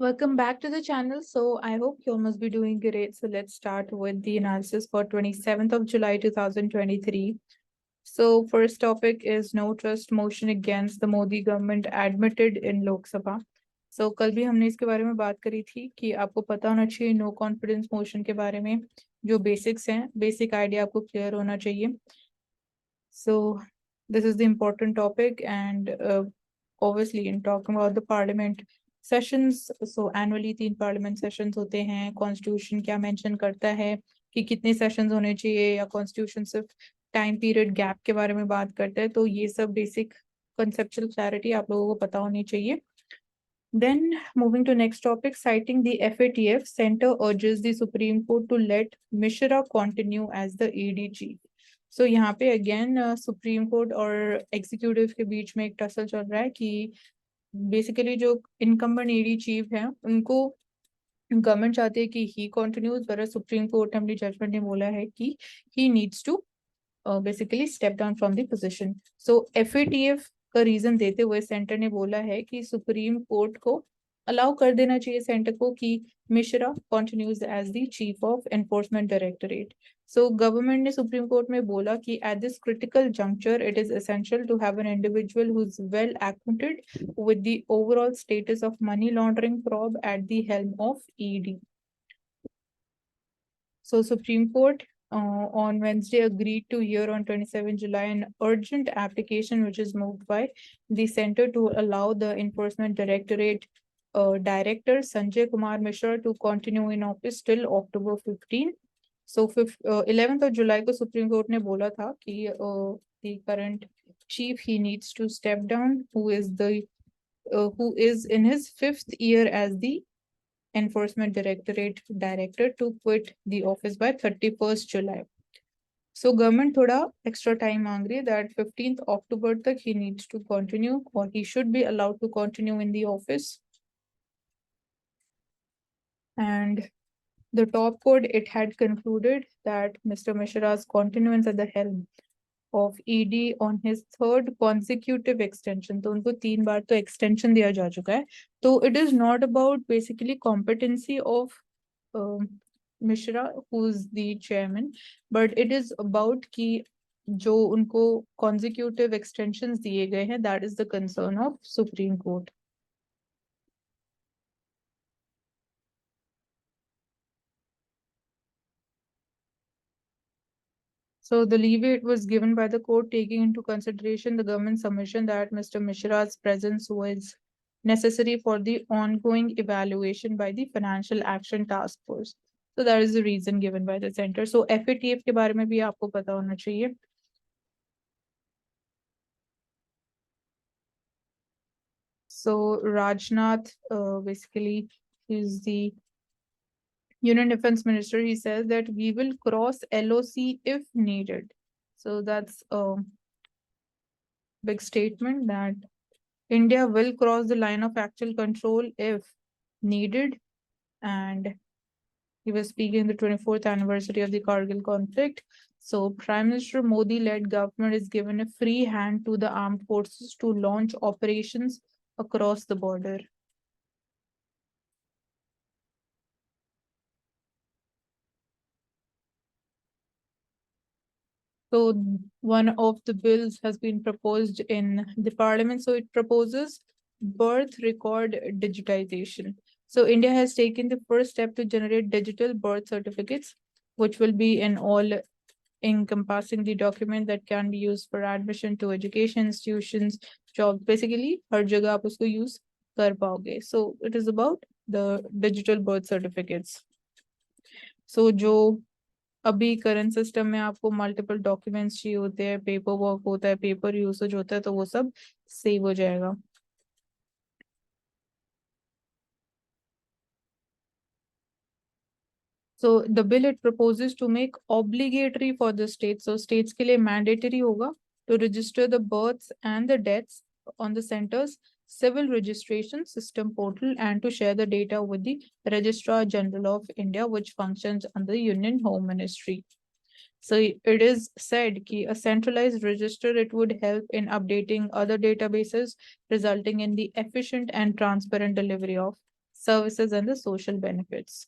Welcome back to the channel. So I hope you all must be doing great. So let's start with the analysis for 27th of July 2023. So first topic is no trust motion against the Modi government admitted in Lok Sabha. So कल भी हमने इसके बारे में बात करी थी कि आपको पता होना चाहिए नो कॉन्फिडेंस मोशन के बारे में जो बेसिक्स हैं, बेसिक आइडिया आपको क्लियर होना चाहिए. So this is the important topic and obviously in talking about the parliament sessions, so annually 3 parliament sessions होते हैं. Constitution क्या mention करता है कि कितने sessions होने चाहिए या Constitution सिर्फ time period gap के बारे में बात करता है. तो ये सब basic conceptual clarity आप लोगों को पता होनी चाहिए. Then moving to next topic, citing the FATF, Center urges the Supreme Court to let Mishra continue as the ED chief. So यहाँ पे अगेन सुप्रीम कोर्ट और एग्जीक्यूटिव के बीच में एक टसल चल रहा है कि बेसिकली जो इनकम्बेंट ईडी चीफ है उनको गवर्नमेंट चाहती है कि ही कंटिन्यूज, पर सुप्रीम कोर्ट ने अपनी जजमेंट में बोला है कि he needs to basically step down from the position. So FATF का रीजन देते हुए सेंटर ने बोला है कि सुप्रीम कोर्ट को अलाउ कर देना चाहिए सेंटर को कि Mishra continues as the chief of Enforcement Directorate. So government ने सुप्रीम कोर्ट में बोला कि at this critical juncture it is essential to have an individual who is well acquainted with the overall status of money laundering probe at the helm of ED. So Supreme Court on Wednesday agreed to hear on 27 July an urgent application which is moved by the center to allow the Enforcement Directorate Director Sanjay Kumar Mishra to continue in office till October 15. So 11th of July को Supreme Court ने बोला था कि the current chief he needs to step down, who is in his 5th year as the Enforcement Directorate Director, to quit the office by 31st July. So government थोड़ा extra time मांग रही है that 15th October तक he needs to continue or he should be allowed to continue in the office. And the top court, it had concluded that Mr. Mishra's continuance at the helm of ED on his 3rd consecutive extension, तो उनको 3 बार तो extension दिया जा चुका है. तो it is not about basically competency of Mishra, who's the chairman, but it is about कि जो उनको consecutive extensions दिए गए हैं, that is the concern of Supreme Court. So the leeway was given by the court, taking into consideration the government's submission that Mr. Mishra's presence was necessary for the ongoing evaluation by the Financial Action Task Force. So that is the reason given by the center. So FATF के बारे में भी आपको पता होना चाहिए. So Rajnath, basically, is the Union Defense Minister. He says that we will cross LOC if needed. So that's a big statement that India will cross the line of actual control if needed. And he was speaking the 24th anniversary of the Kargil conflict. So Prime Minister Modi-led government is given a free hand to the armed forces to launch operations across the border. So one of the bills has been proposed in the parliament. So it proposes birth record digitization. So India has taken the first step to generate digital birth certificates, which will be in all encompassing the document that can be used for admission to education institutions, jobs. Basically, हर जगह आप उसको use कर पाओगे. So it is about the digital birth certificates. So जो अभी current system में आपको multiple documents चाहिए होते हैं, पेपर वर्क होता है, पेपर यूसेज होता है, तो वो सब सेव हो जाएगा. So the bill it proposes to make obligatory for the states. So states के लिए mandatory होगा to register the births and the deaths on the center's civil registration system portal and to share the data with the Registrar General of India, which functions under the Union Home Ministry. So it is said that a centralized register, it would help in updating other databases, resulting in the efficient and transparent delivery of services and the social benefits.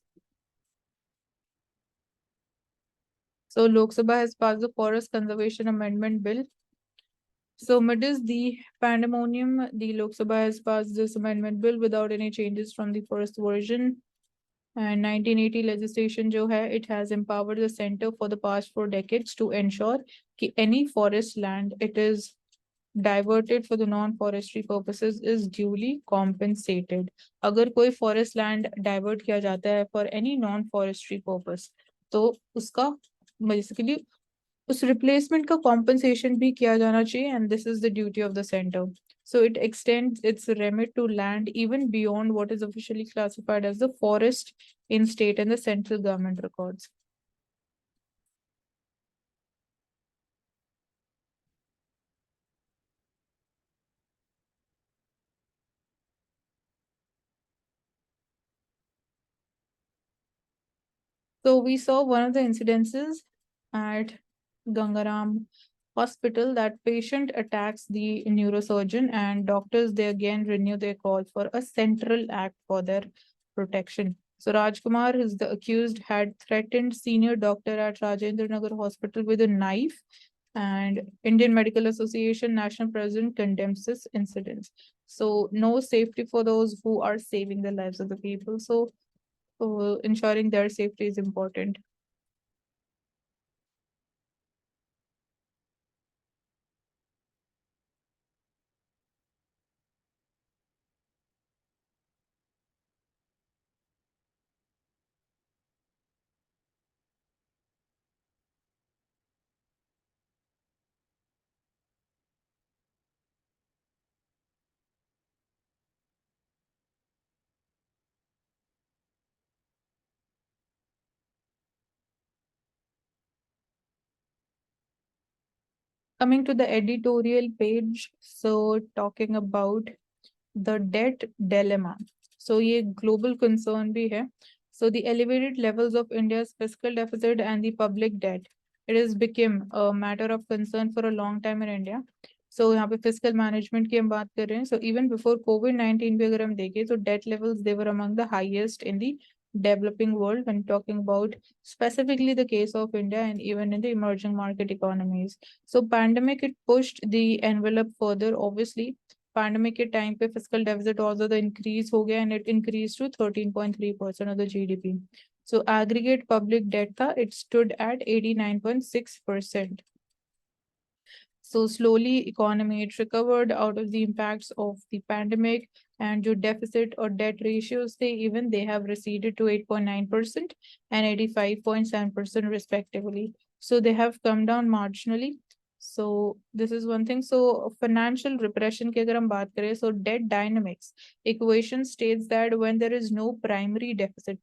So Lok Sabha has passed the Forest Conservation Amendment Bill. So amidst the pandemonium, the Lok Sabha has passed this amendment bill without any changes from the first version. And 1980 legislation जो है, it has empowered the center for the past 4 decades to ensure कि any forest land it is diverted for the non-forestry purposes is duly compensated. अगर कोई forest land divert किया जाता है for any non-forestry purpose, तो उसका basically उस replacement का compensation भी किया जाना चाहिए, and this is the duty of the center. So it extends its remit to land even beyond what is officially classified as the forest in state and the central government records. So we saw one of the incidences at Gangaram hospital that patient attacks the neurosurgeon and doctors they again renew their call for a central act for their protection. So Rajkumar, is the accused, had threatened senior doctor at Rajendra Nagar Hospital with a knife, and Indian Medical Association National President condemns this incident. So no safety for those who are saving the lives of the people. So ensuring their safety is important. Coming to the editorial page, so talking about the debt dilemma. So ये global concern भी है. So the elevated levels of India's fiscal deficit and the public debt, it has become a matter of concern for a long time in India. So यहाँ पे fiscal management की हम बात कर रहे हैं. So even before COVID-19 भी अगर हम देखें तो debt levels they were among the highest in the developing world when talking about specifically the case of India and even in the emerging market economies. So pandemic it pushed the envelope further. Obviously pandemic के time पे fiscal deficit और ज्यादा increase हो गया and it increase to 13.3% of the GDP. So aggregate public debt था, it stood at 89.6%. So slowly economy it recovered out of the impacts of the pandemic, and your deficit or debt ratios they have receded to 8.9% and 85.7% respectively. So they have come down marginally. So this is one thing. So financial repression की अगर हम बात करें, so debt dynamics equation states that when there is no primary deficit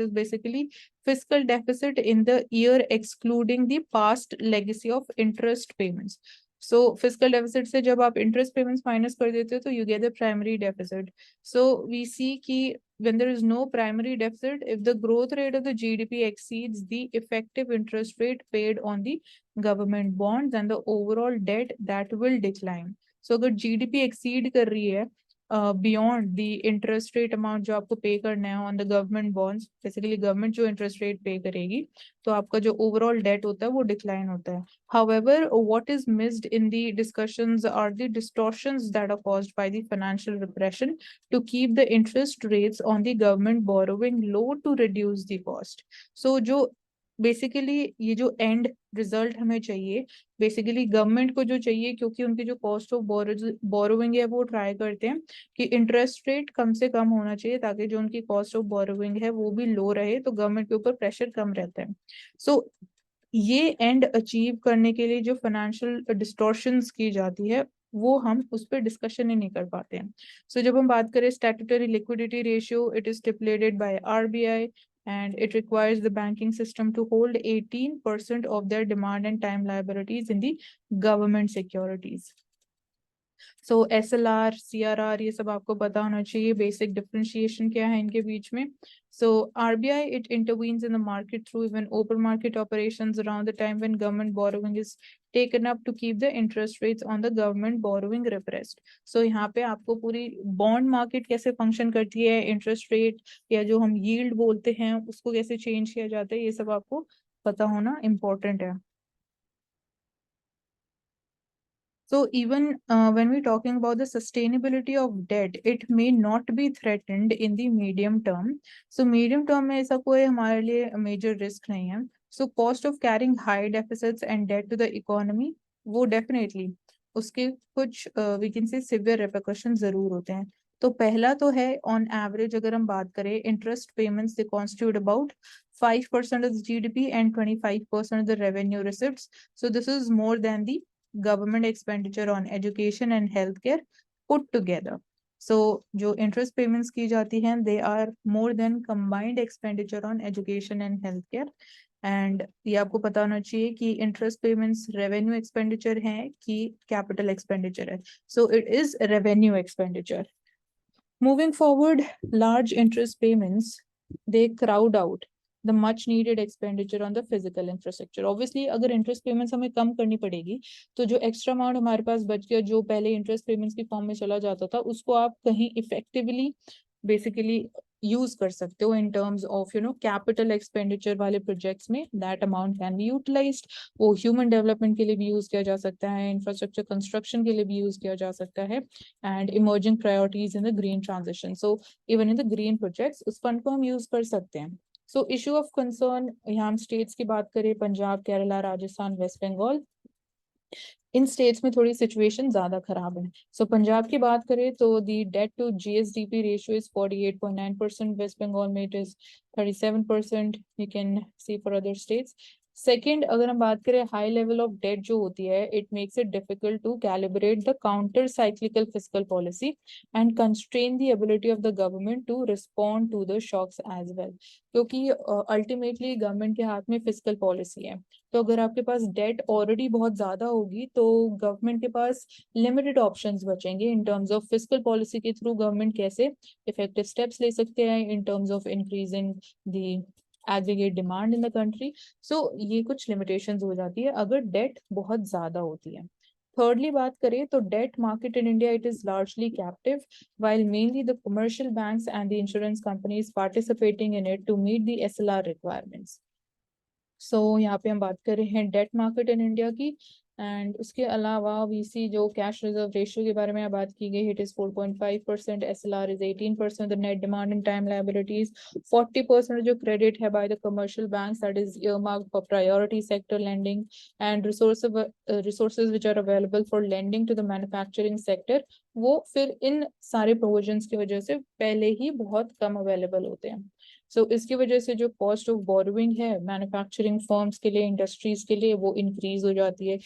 is basically fiscal deficit in the year excluding the past legacy of interest payments. So fiscal deficit से जब आप interest payments minus कर देते हो तो you get the primary deficit. So we see कि when there is no primary deficit, if the growth rate of the GDP exceeds the effective interest rate paid on the government bonds, and the overall debt that will decline. So अगर GDP exceed कर रही है beyond the interest rate amount जो आपको पे करना है on the government bonds, basically government जो इंटरेस्ट रेट पे करेगी, तो आपका जो ओवरऑल डेट होता है वो डिक्लाइन होता है. However, what is missed in the discussions are the distortions that are caused by the financial repression to keep the interest rates on the government borrowing low to reduce the cost. So जो basically ये जो and result हमें चाहिए, basically government को जो चाहिए, क्योंकि उनकी जो कॉस्ट ऑफ बोरोइंग है वो ट्राई करते हैं कि इंटरेस्ट रेट कम से कम होना चाहिए ताकि जो उनकी कॉस्ट ऑफ बोरोइंग है वो भी लो रहे, तो गवर्नमेंट के ऊपर प्रेशर कम रहता है. सो ये एंड अचीव करने के लिए जो फाइनेंशियल डिस्टॉर्शंस की जाती है वो हम उस पर डिस्कशन ही नहीं कर पाते हैं. सो जब हम बात करें statutory liquidity ratio, it is stipulated by RBI and it requires the banking system to hold 18% of their demand and time liabilities in the government securities. So SLR, CRR ये सब आपको पता होना चाहिए, बेसिक डिफरेंशिएशन क्या है इनके बीच में. So RBI, it intervenes in the market through even open market operations around the time when government borrowing is taken up to keep the interest rates on the government borrowing repressed. So यहाँ पे आपको पूरी bond market कैसे function करती है, interest rate या जो हम यील्ड बोलते हैं उसको कैसे चेंज किया जाता है, ये सब आपको पता होना इम्पोर्टेंट है. So even when we're talking about the sustainability of debt, it may not be threatened in the medium term. So medium term में ऐसा कोई हमारे लिए major risk नहीं है. So cost of carrying high deficits and debt to the economy, वो definitely उसके कुछ we can say severe repercussions जरूर होते हैं. तो पहला तो है on average अगर हम बात करें, interest payments they constitute about 5% of the GDP and 25% of the revenue receipts. So this is more than the government expenditure on education and healthcare put together. So जो interest payments की जाती हैं, they are more than combined expenditure on education and healthcare. And ये आपको पता होना चाहिए कि interest payments revenue expenditure है कि capital expenditure है. So it is revenue expenditure. Moving forward, large interest payments, they crowd out the much needed expenditure on the physical infrastructure. Obviously, अगर interest payments हमें कम करनी पड़ेगी, तो जो extra amount हमारे पास बच गया, जो पहले interest payments की form में चला जाता था, उसको आप कहीं effectively basically use कर सकते हो in terms of capital expenditure वाले projects में that amount can be utilized. वो human development के लिए भी use किया जा सकता है, infrastructure construction के लिए भी use किया जा सकता है, and emerging priorities in the green transition. So even in the green projects उस fund को हम use कर सकते हैं. So issue of concern, यहाँ हम states की बात करें, पंजाब, केरला, राजस्थान, वेस्ट बंगाल, इन स्टेट्स में थोड़ी सिचुएशन ज्यादा खराब है. सो पंजाब की बात करें तो the debt to GSDP ratio is 48.9%, West Bengal में it is 37%. You can see for other states. Second, अगर हम बात करें हाई लेवल ऑफ डेट जो होती है, it makes it difficult to calibrate the counter cyclical fiscal policy and constrain the ability of the government to respond to the shocks as well. क्योंकि ultimately government के हाथ में fiscal policy है. तो अगर आपके पास डेट ऑलरेडी बहुत ज्यादा होगी तो गवर्नमेंट के पास लिमिटेड ऑप्शंस बचेंगे in terms of fiscal policy के थ्रू गवर्नमेंट कैसे इफेक्टिव स्टेप्स ले सकते हैं in terms of increasing the aggregate demand in the country. So ये कुछ लिमिटेशंस हो जाती है अगर डेट बहुत ज्यादा होती है. थर्डली बात करें तो debt market in India it is largely captive while mainly the commercial banks and the insurance companies participating in it to meet the SLR requirements. यहाँ पे हम बात कर रहे हैं डेट मार्केट इन इंडिया की. एंड उसके अलावा VC जो कैश रिजर्व रेशियो के बारे में बात की गई, it is 4.5%, SLR is 18%, the net demand in time liabilities 40% जो क्रेडिट है by the commercial banks that is earmarked for priority sector lending, and resources which are available for lending to the manufacturing sector वो फिर इन सारे provisions की वजह से पहले ही बहुत कम अवेलेबल होते हैं. इसकी वजह से जो कॉस्ट ऑफ बोरोइंग है मैन्युफैक्चरिंग फर्म्स के लिए, इंडस्ट्रीज के लिए, वो इंक्रीज हो जाती है.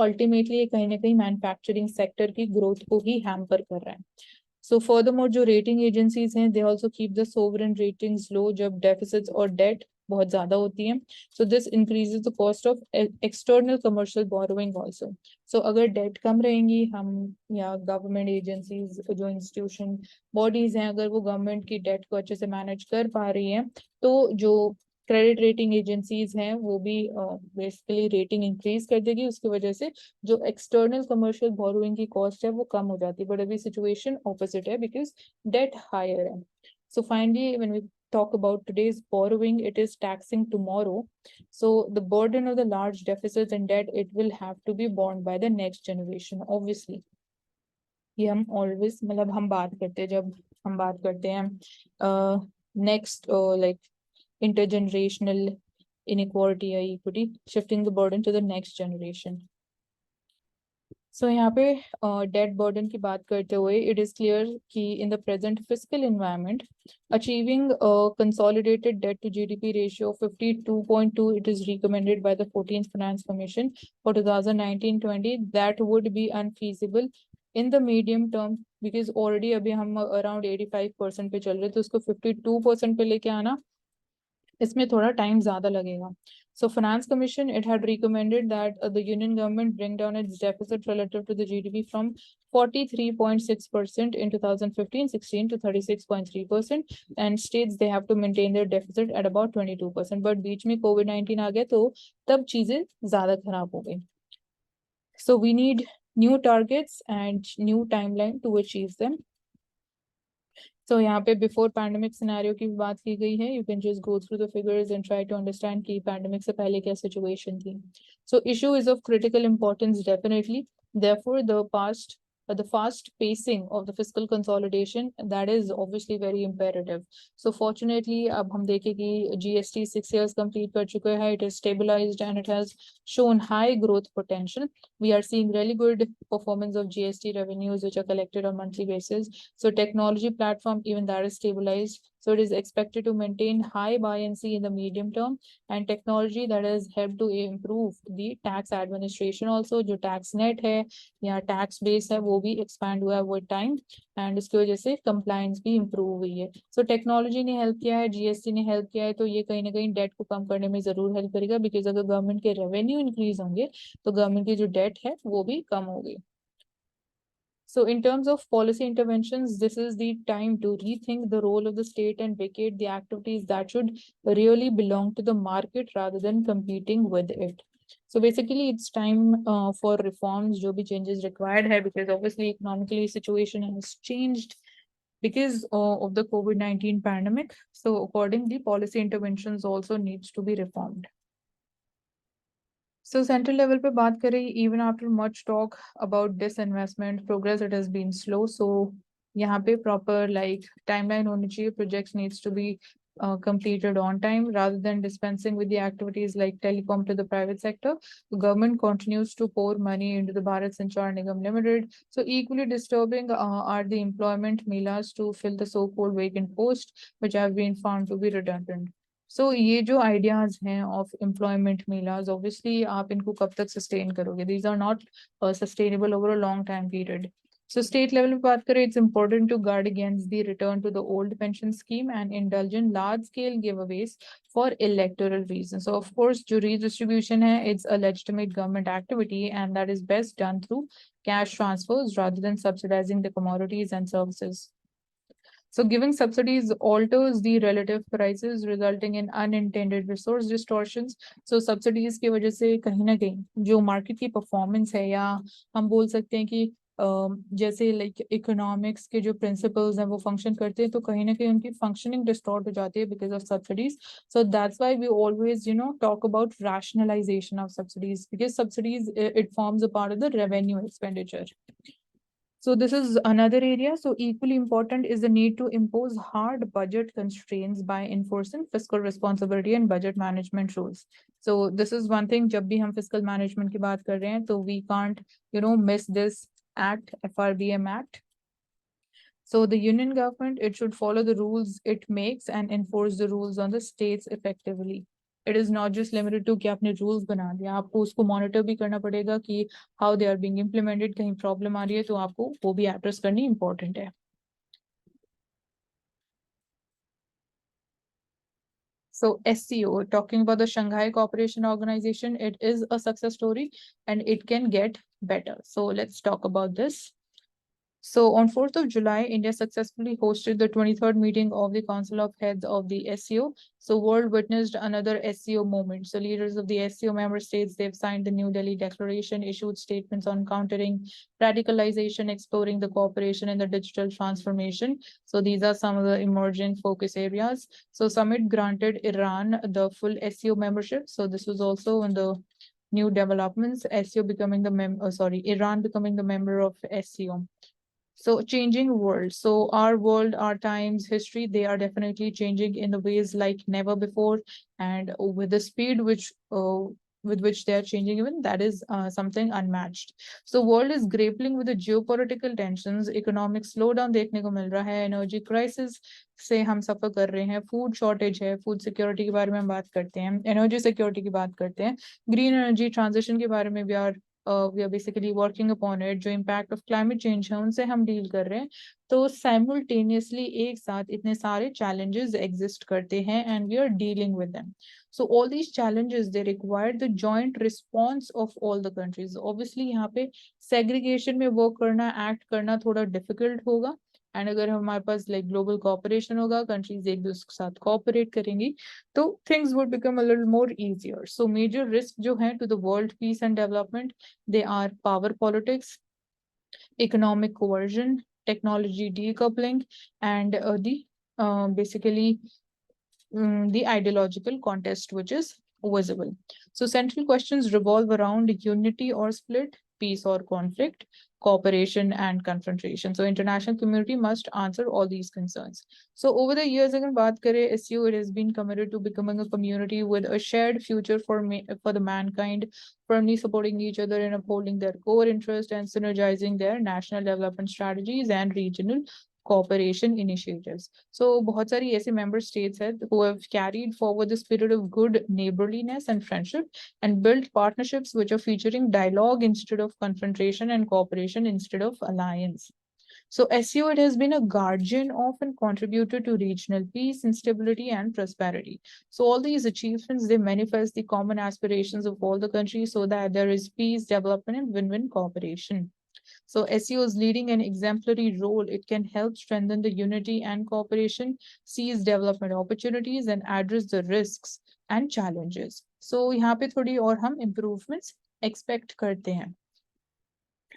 अल्टीमेटली ये कहीं ना कहीं मैन्युफैक्चरिंग सेक्टर की ग्रोथ को ही हैम्पर कर रहा है. फर्दरमोर जो रेटिंग एजेंसीज हैं they also keep the sovereign ratings low जब डेफिसिट्स और डेट बहुत ज्यादा होती है. This increases the cost of external commercial borrowing also. अगर डेट कम रहेंगी, हम या गवर्नमेंट एजेंसीज जो इंस्टीट्यूशन बॉडीज हैं अगर वो गवर्नमेंट की डेट को अच्छे से मैनेज कर पा रही हैं तो जो क्रेडिट रेटिंग एजेंसीज हैं वो भी बेसिकली रेटिंग इंक्रीज कर देगी. उसकी वजह से जो एक्सटर्नल कमर्शियल बोरोइंग की कॉस्ट है वो कम हो जाती है. बट अभी सिचुएशन ऑपोजिट है बिकॉज डेट हायर है. Finally when we talk about today's borrowing, it is taxing tomorrow. The burden of the large deficits and debt, it will have to be borne by the next generation, obviously. ये हम always मतलब हम बात करते हैं जब हम बात करते हैं नेक्स्ट लाइक intergenerational inequality या equity, shifting the burden to the next generation. यहाँ पे डेट बर्डन की बात करते हुए इट इज क्लियर कि in the present fiscal environment achieving consolidated debt to GDP ratio 52.2 it is recommended by the 14th Finance Commission for 2019-20 that would be unfeasible in the medium term because already अभी हम around 85% पे चल रहे थे, उसको 52% पे लेके आना इसमें थोड़ा टाइम ज्यादा लगेगा. Finance Commission it had recommended that the union government bring down its deficit relative to the GDP from 43.6% in 2015-16 to 36.3%, and states they have to maintain their deficit at about 22%. But बीच में COVID-19 आ गया तो तब चीजें ज्यादा खराब हो गई. So we need new targets and new timeline to achieve them. So यहाँ पे before pandemic scenario की बात की गई है. You can just go through the figures and try to understand कि pandemic से पहले क्या situation थी. So issue is of critical importance definitely. Therefore, the fast pacing of the fiscal consolidation, that is obviously very imperative. So fortunately, अब हम देखें कि GST 6 years complete कर चुका है. It is stabilized and it has shown high growth potential. We are seeing really good performance of GST revenues which are collected on monthly basis. So technology platform, even that is stabilized. So it is expected to maintain high buoyancy in the medium term, and technology that has helped to improve the tax administration also. जो tax net है या tax base है वो भी expand हुआ है with time, and इसकी वजह से compliance भी improve हुई है. So technology ने help किया है, GST ने help किया है, तो ये कहीं ना कहीं debt को कम करने में जरूर help करेगा, because अगर government के revenue increase होंगे तो government की जो debt है वो भी कम होगी. So in terms of policy interventions, this is the time to rethink the role of the state and vacate the activities that should really belong to the market rather than competing with it. So basically, it's time for reforms, जो भी changes required है, because obviously economically situation has changed because of the COVID-19 pandemic. So accordingly, policy interventions also needs to be reformed. So central level पे बात करें, even after much talk about disinvestment, progress it has been slow. So यहाँ पे proper like timeline होनी चाहिए. Projects needs to be completed on time rather than dispensing with the activities like telecom to the private sector. The government continues to pour money into the Bharat Sanchar Nigam Limited. So equally disturbing are the employment melas to fill the so-called vacant post, which have been found to be redundant. So ये जो ideas हैं of employment melas, obviously आप इनको कब तक sustain करोगे? These are not sustainable over a long time period. So state level पे बात करें, it's important to guard against the return to the old pension scheme and indulge in large scale giveaways for electoral reasons. So of course जो redistribution है, it's a legitimate government activity and that is best done through cash transfers rather than subsidizing the commodities and services. So giving subsidies alters the relative prices, resulting in unintended resource distortions. So subsidies की वजह से कहीं ना कहीं जो market की performance है, या हम बोल सकते हैं कि जैसे like economics के जो principles हैं वो function करते हैं, तो कहीं ना कहीं उनकी functioning distort हो जाती है because of subsidies. So that's why we always talk about rationalization of subsidies, because subsidies it forms a part of the revenue expenditure. So this is another area. So equally important is the need to impose hard budget constraints by enforcing fiscal responsibility and budget management rules. So this is one thing. जब भी हम fiscal management की बात कर रहे हैं, तो we can't, miss this act, FRBM Act. So the union government, it should follow the rules it makes and enforce the rules on the states effectively. It is not just limited to कि आपने rules बना दिया, आपको उसको monitor भी करना पड़ेगा कि how they are being implemented. कहीं problem आ रही है तो आपको वो भी address करनी important है. So SCO, talking about the Shanghai Cooperation Organization, it is a success story and it can get better. So let's talk about this. So on 4th of July, India successfully hosted the 23rd meeting of the Council of Heads of the SCO. So world witnessed another SCO moment. So leaders of the SCO member states, they've signed the New Delhi Declaration, issued statements on countering radicalization, exploring the cooperation in the digital transformation. So these are some of the emerging focus areas. So summit granted Iran the full SCO membership. So this was also in the new developments, SCO becoming the Iran becoming the member of SCO. So changing world. So our world, our times, history, they are definitely changing in the ways like never before, and with the speed with which they are changing, even that is something unmatched. So world is grappling with the geopolitical tensions, economic slowdown देखने को मिल रहा है, energy crisis से हम सफर कर रहे हैं, food shortage है, food security के बारे में हम बात करते हैं, energy security की बात करते हैं, green energy transition के बारे में भी are we are basically working upon it, जो इम्पैक्ट ऑफ क्लाइमेट चेंज है उनसे हम डील कर रहे हैं, तो साइमultaneously एक साथ इतने सारे challenges एग्जिस्ट करते हैं and we are dealing with them. So all these challenges they require the joint response of all the countries. Obviously यहाँ पे segregation में work करना, act करना थोड़ा difficult होगा, एंड अगर हमारे पास लाइक ग्लोबल कॉपरेशन होगा, कंट्रीज एक दूसरे के साथ कॉपरेट करेंगी, तो things would become a little more easier. So major risk जो है to the world peace and development, they are power politics, economic coercion, technology decoupling, and basically the ideological contest which is visible. So central questions revolve around unity or split, peace or conflict, cooperation and confrontation. So international community must answer all these concerns. So over the years, agar baat kare SU, it has been committed to becoming a community with a shared future for the mankind, firmly supporting each other and upholding their core interest and synergizing their national development strategies and regional cooperation initiatives. So बहुत सारी ऐसे member states हैं who have carried forward the spirit of good neighborliness and friendship and built partnerships which are featuring dialogue instead of confrontation and cooperation instead of alliance. So SEO, it has been a guardian of and contributor to regional peace and stability and prosperity. So all these achievements, they manifest the common aspirations of all the countries so that there is peace, development, and win-win cooperation. So SEO is leading an exemplary role. It can help strengthen the unity and cooperation, seize development opportunities, and address the risks and challenges. So यहाँ पे थोड़ी और हम improvements expect करते हैं.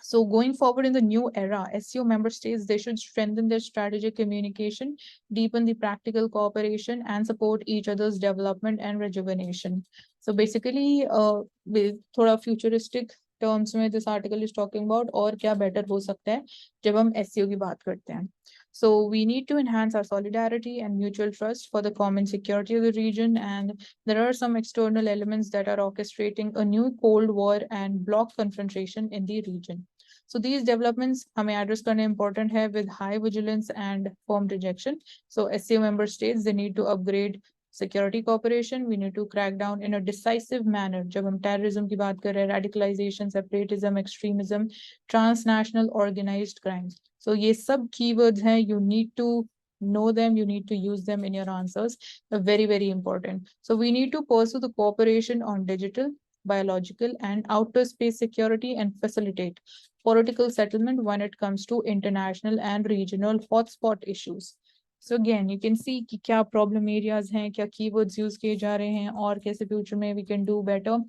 So going forward in the new era, SEO member states, they should strengthen their strategic communication, deepen the practical cooperation, and support each other's development and rejuvenation. So basically, थोड़ा futuristic terms में this article is talking about और क्या better हो सकता है जब हम SEO की बात करते हैं. So we need to enhance our solidarity and mutual trust for the common security of the region. And there are some external elements that are orchestrating a new Cold War and bloc confrontation in the region. So these developments हमें address करने important है with high vigilance and firm rejection. So SCO member states, they need to upgrade security cooperation. We need to crack down in a decisive manner. जब हम terrorism की बात कर रहे हैं, radicalization, separatism, extremism, transnational organized crimes. So ये सब keywords हैं. You need to know them. You need to use them in your answers. They're very, very important. So we need to pursue the cooperation on digital, biological, and outer space security and facilitate political settlement when it comes to international and regional hotspot issues. So again, you can see कि क्या problem areas हैं, क्या keywords use किए जा रहे हैं और कैसे future में we can do better.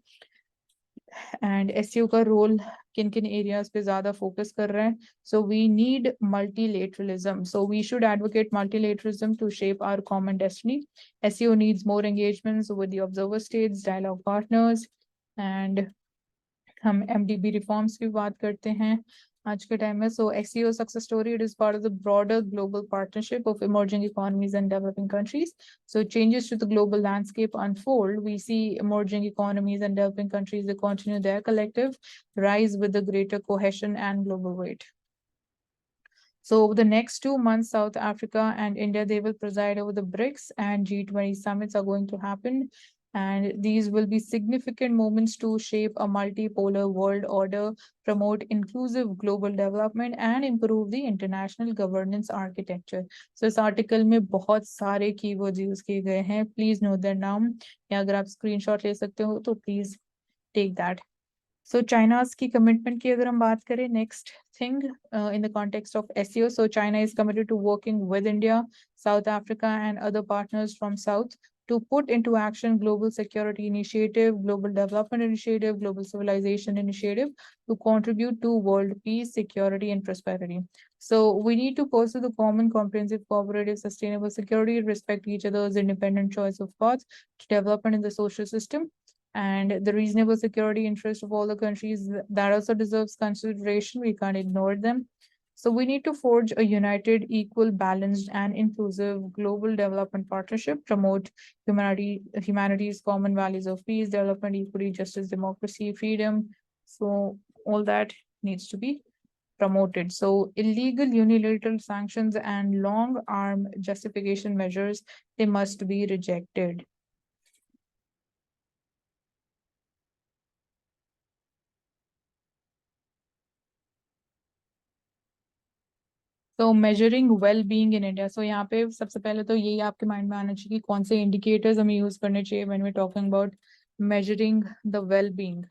And SEO का role किन किन areas पे ज़्यादा focus कर रहे हैं. So we need multilateralism. So we should advocate multilateralism to shape our common destiny. SEO needs more engagements with the observer states, dialogue partners, and हम MDB reforms की बात करते हैं आज के टाइम में. So SEO success story, it is part of the broader global partnership of emerging economies and developing countries. So changes to the global landscape unfold. We see emerging economies and developing countries, they continue their collective rise with the greater cohesion and global weight. So over the next 2 months, South Africa and India, they will preside over the BRICS and G20 summits are going to happen. And these will be significant moments to shape a multipolar world order, promote inclusive global development, and improve the international governance architecture. So इस article में बहुत सारे keywords use किए गए हैं. Please note their name. या अगर आप screenshot ले सकते हो तो please take that. So China's key commitment की अगर हम बात करें, next thing in the context of SEO, so China is committed to working with India, South Africa, and other partners from South to put into action global security initiative, global development initiative, global civilization initiative to contribute to world peace, security, and prosperity. So we need to pursue the common, comprehensive, cooperative, sustainable security, respect each other's independent choice of paths to development in the social system, and the reasonable security interest of all the countries that also deserves consideration. We can't ignore them. So we need to forge a united, equal, balanced, and inclusive global development partnership, promote humanity's common values of peace, development, equity, justice, democracy, freedom. So all that needs to be promoted. So illegal unilateral sanctions and long arm justification measures, they must be rejected. So measuring well-being in India. So यहाँ पे सबसे पहले तो यही आपके mind में आना चाहिए कि कौन से indicators हमें यूज करने चाहिए when we're talking about measuring the well-being.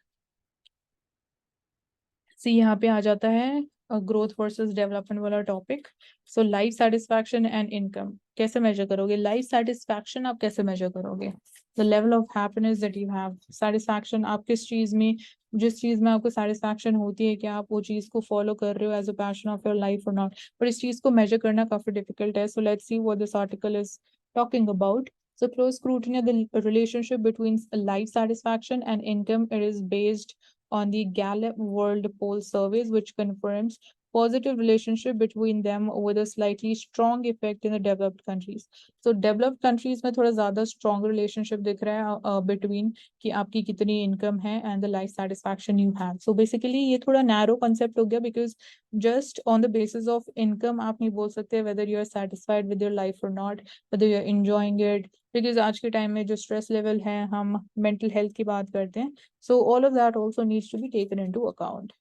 सी यहाँ पे आ जाता है ग्रोथ वर्सेस डेवलपमेंट वाला topic. So life satisfaction and income कैसे मेजर करोगे? लाइफ सेटिस्फैक्शन आप कैसे मेजर करोगे? The level of happiness that you have. Satisfaction आप किस चीज में, जिस चीज में आपको सेटिस्फैक्शन होती है, कि आप वो चीज को फॉलो कर रहे हो as a passion of your life or not. पर इस चीज को मेजर करना काफी डिफिकल्ट है. So let's see what this article is talking about. So close scrutiny of the relationship between life satisfaction and income. It is based on the Gallup World Poll surveys, which confirms positive relationship between them with a slightly strong effect in the developed countries. So developed countries में थोड़ा ज़्यादा strong relationship दिख रहा है between कि आपकी कितनी income है and the life satisfaction you have. So basically ये थोड़ा narrow concept हो गया, because just on the basis of income आप नहीं बोल सकते whether you are satisfied with your life or not, whether you are enjoying it. Because आज के टाइम में जो stress level है, हम mental health की बात करते हैं. So all of that also needs to be taken into account.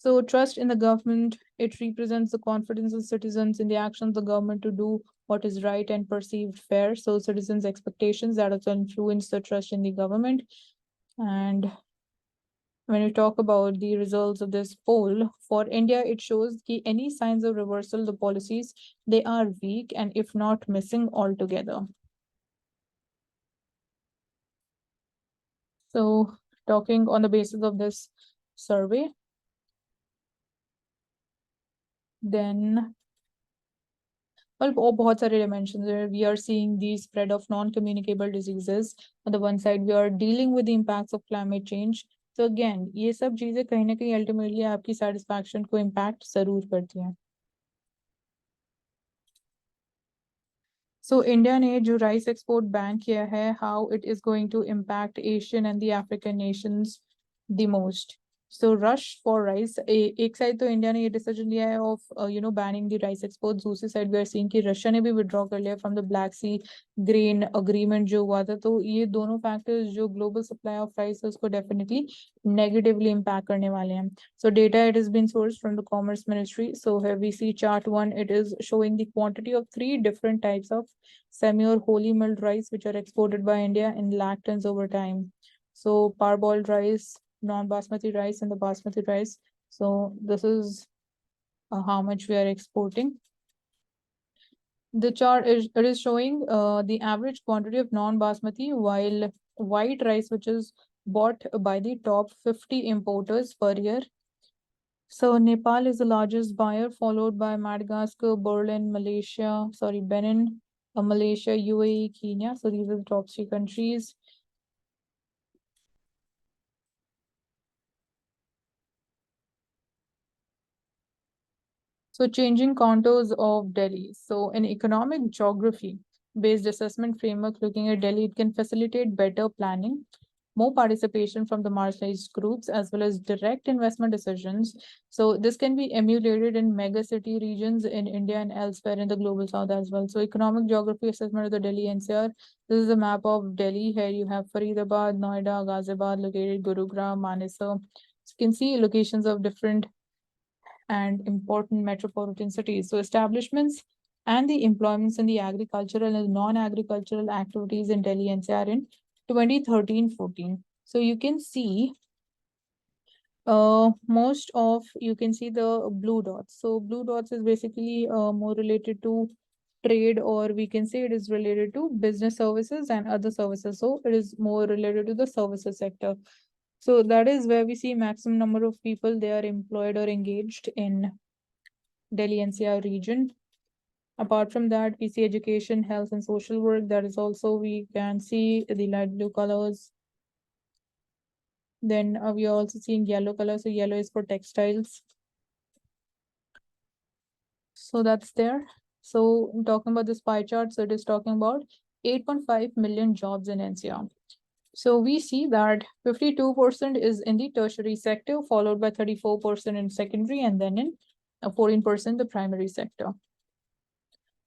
So trust in the government, it represents the confidence of citizens in the actions of the government to do what is right and perceived fair. So citizens' expectations that also influence the trust in the government. And when we talk about the results of this poll, for India, it shows that any signs of reversal, the policies, they are weak and if not missing altogether. So talking on the basis of this survey, then well, बहुत सारे dimensions where we are seeing the spread of non-communicable diseases. On the one side, we are dealing with the impacts of climate change. So again, ये सब चीजें कहीं ना कहीं ultimately आपकी satisfaction को impact जरूर करती हैं. So India ने जो rice export ban किया है, how it is going to impact Asian and the African nations the most. So rush for rice. एक साइड तो इंडिया ने ये डिसीजन लिया है of banning the rice exports. दूसरी साइड वी आर सीइंग कि रशिया ने भी विड्रॉ कर लिया from the Black Sea grain agreement जो हुआ था. तो ये दोनों फैक्टर्स जो ग्लोबल सप्लाई ऑफ राइस है उसको डेफिनेटली नेगेटिवली इम्पैक्ट करने वाले हैं. So data, it has been sourced from the Commerce Ministry. So here we see chart 1, it is showing the quantity of 3 different types of semi or wholly milled rice which are exported by India in lakh tons over time. So parboiled rice, non-basmati rice and the basmati rice. So this is how much we are exporting. The chart is, it is showing the average quantity of non-basmati, while white rice, which is bought by the top 50 importers per year. So Nepal is the largest buyer, followed by Madagascar, Benin, Malaysia, UAE, Kenya. So these are the top 3 countries. So changing contours of Delhi. So an economic geography based assessment framework looking at Delhi, it can facilitate better planning, more participation from the marginalized groups, as well as direct investment decisions. So this can be emulated in mega city regions in India and elsewhere in the global south as well. So economic geography assessment of the Delhi NCR. This is a map of Delhi. Here you have Faridabad, Noida, Ghaziabad located, Gurugram, Manesar. So you can see locations of different and important metropolitan cities. So establishments and the employments in the agricultural and non-agricultural activities in Delhi NCR in 2013-14. So you can see most of, you can see the blue dots. So blue dots is basically more related to trade, or we can say it is related to business services and other services. So it is more related to the services sector. So that is where we see maximum number of people they are employed or engaged in Delhi NCR region. Apart from that, we see education, health, and social work. That is also, we can see the light blue colors. Then we are also seeing yellow color. So yellow is for textiles. So that's there. So talking about this pie chart, so it is talking about 8.5 million jobs in NCR. So we see that 52% is in the tertiary sector, followed by 34% in secondary, and then in 14% the primary sector.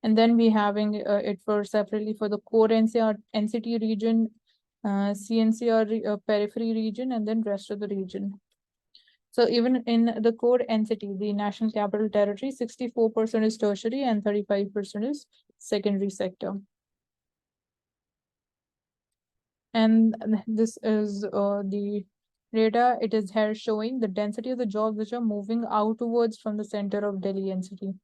And then we having it for separately for the core NCR, NCT region, CNCR periphery region, and then rest of the region. So even in the core entity, the National Capital Territory, 64% is tertiary and 35% is secondary sector. And this is the data. It is here showing the density of the jobs which are moving outwards from the center of Delhi NCT.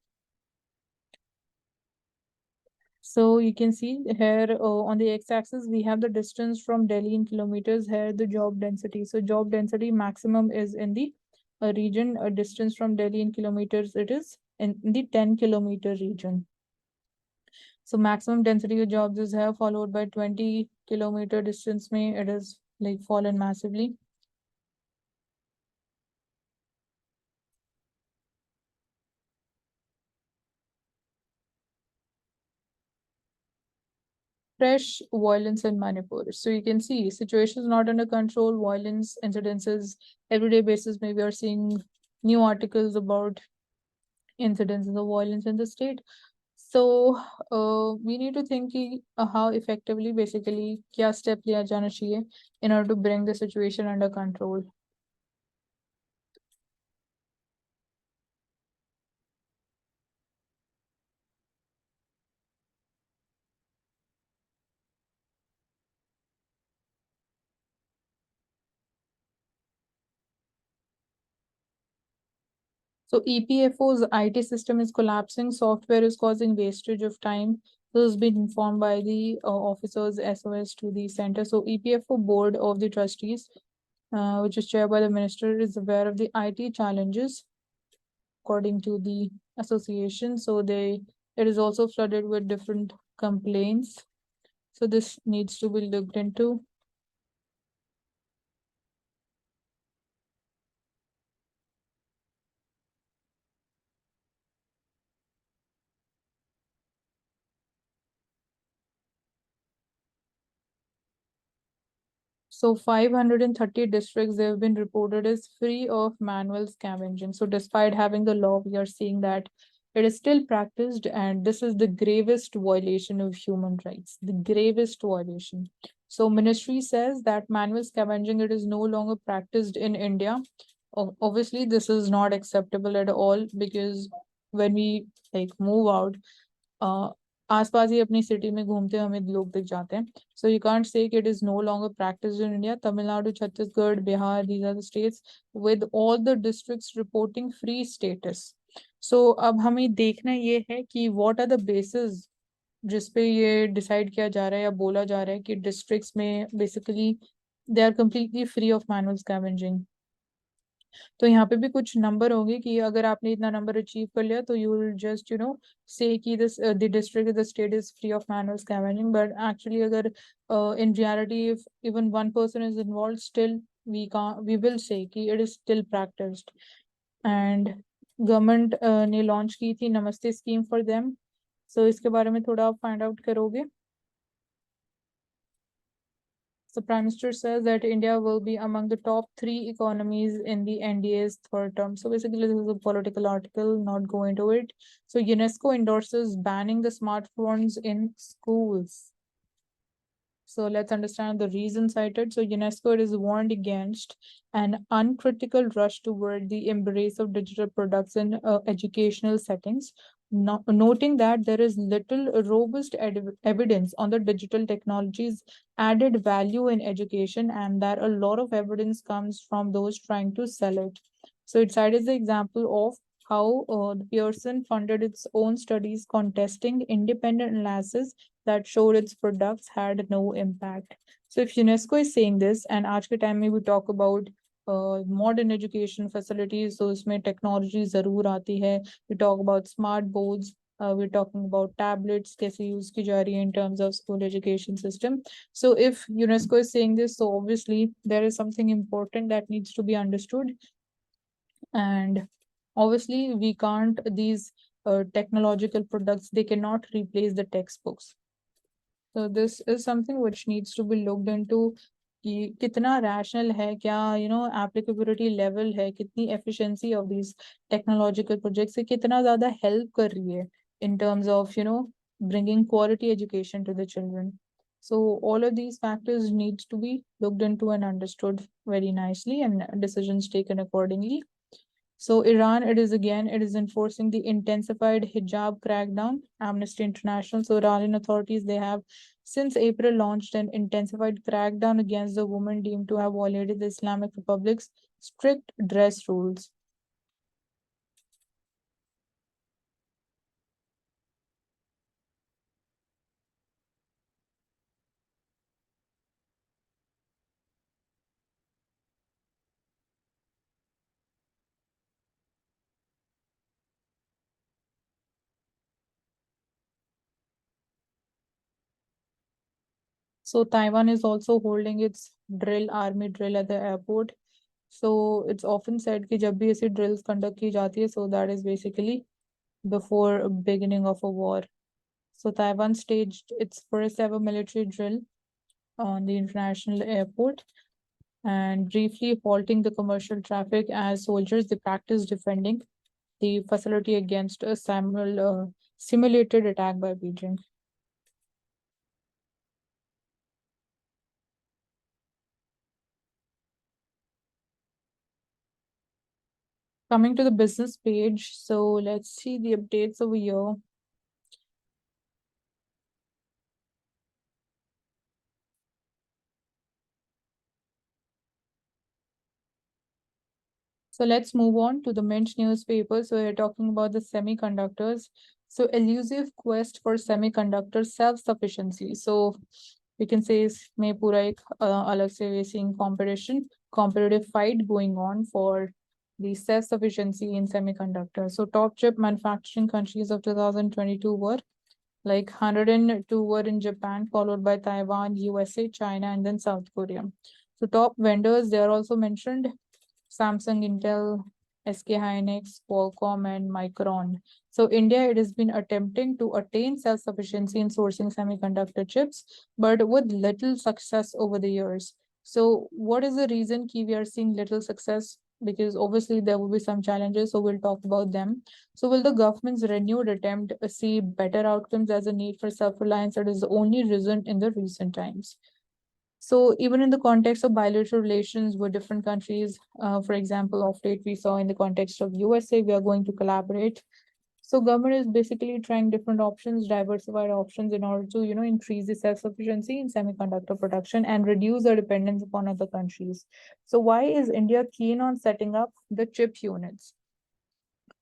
So you can see here on the x-axis, we have the distance from Delhi in kilometers, here the job density. So job density maximum is in the region, distance from Delhi in kilometers, it is in the 10-kilometer region. So maximum density of jobs is here, followed by 20-kilometer distance may it is like fallen massively. Fresh violence in Manipur. So you can see situations not under control, violence incidences, everyday basis. Maybe are seeing new articles about incidences of violence in the state. So we need to think how effectively basically क्या step लिया जाना चाहिए in order to bring the situation under control. So EPFO's IT system is collapsing, software is causing wastage of time. This has been informed by the officers SOS to the center. So EPFO board of the trustees, which is chaired by the minister, is aware of the IT challenges according to the association. So it is also flooded with different complaints. So this needs to be looked into. So 530 districts they have been reported as free of manual scavenging. So despite having the law, we are seeing that it is still practiced, and this is the gravest violation of human rights. The gravest violation. So ministry says that manual scavenging it is no longer practiced in India. Obviously, this is not acceptable at all because when we like move out, आसपास ही अपनी city में घूमते हमें लोग दिख जाते हैं. So you can't say it is no longer practiced in India. Tamil Nadu, Chhattisgarh, Bihar, these are the states with all the districts reporting free status. So अब हमें देखना ये है कि what are the bases जिस पे ये decide किया जा रहा है या बोला जा रहा है कि डिस्ट्रिक्ट्स में basically they are completely free of manual scavenging. तो यहाँ पे भी कुछ नंबर होंगे कि अगर आपने इतना नंबर अचीव कर लिया तो यू विल जस्ट से कि this the district the state is free of manual scavenging. But actually अगर in reality if even one person is involve still we will say कि it is still practised. And government ने launch की थी नमस्ते scheme for them. सो इसके बारे में थोड़ा आप फाइंड आउट करोगे. The Prime Minister says that India will be among the top 3 economies in the NDA's third term. So basically, this is a political article, not go into it. So UNESCO endorses banning the smartphones in schools. So let's understand the reason cited. So UNESCO is warned against an uncritical rush toward the embrace of digital products in educational settings, noting that there is little robust evidence on the digital technologies added value in education and that a lot of evidence comes from those trying to sell it. So it cited the example of how the Pearson funded its own studies contesting independent analysis that showed its products had no impact. So if UNESCO is saying this, and आज के time में we talk about modern education facilities, so इसमें technology ज़रूर आती है. We talk about smart boards. We're talking about tablets, कैसे use की जा रही है in terms of school education system. So if UNESCO is saying this, so obviously there is something important that needs to be understood. And obviously we can't, these technological products, they cannot replace the textbooks. So this is something which needs to be looked into कि कितना rational है क्या applicability level है कितनी efficiency of these technological projects से कितना ज़्यादा help कर रही है in terms of bringing quality education to the children. So all of these factors need to be looked into and understood very nicely and decisions taken accordingly. So Iran, it is enforcing the intensified hijab crackdown. Amnesty International, so Iranian authorities, they have since April launched an intensified crackdown against the women deemed to have violated the Islamic Republic's strict dress rules. So Taiwan is also holding its army drill at the airport. So it's often said कि जब भी ऐसी drills conduct की जाती है, so that is basically before beginning of a war. So Taiwan staged its first ever military drill on the international airport and briefly halting the commercial traffic as soldiers they practiced defending the facility against a simulated attack by Beijing. Coming to the business page, so let's see the updates over here. So let's move on to the Mint newspaper. So we're talking about the semiconductors. So elusive quest for semiconductor self-sufficiency. So we can say इसमें पूरा एक अलग से we're seeing competitive fight going on for the self-sufficiency in semiconductors. So top chip manufacturing countries of 2022 were like 102 were in Japan, followed by Taiwan, USA, China, and then South Korea. So top vendors, they are also mentioned Samsung, Intel, SK Hynix, Qualcomm, and Micron. So India, it has been attempting to attain self-sufficiency in sourcing semiconductor chips, but with little success over the years. So what is the reason we are seeing little success? Because obviously there will be some challenges, so we'll talk about them. So will the government's renewed attempt see better outcomes as a need for self-reliance that is only risen in the recent times? So even in the context of bilateral relations with different countries, for example, of late we saw in the context of USA, we are going to collaborate. So government is basically trying different options, diversified options in order to, increase the self-sufficiency in semiconductor production and reduce the dependence upon other countries. So why is India keen on setting up the chip units?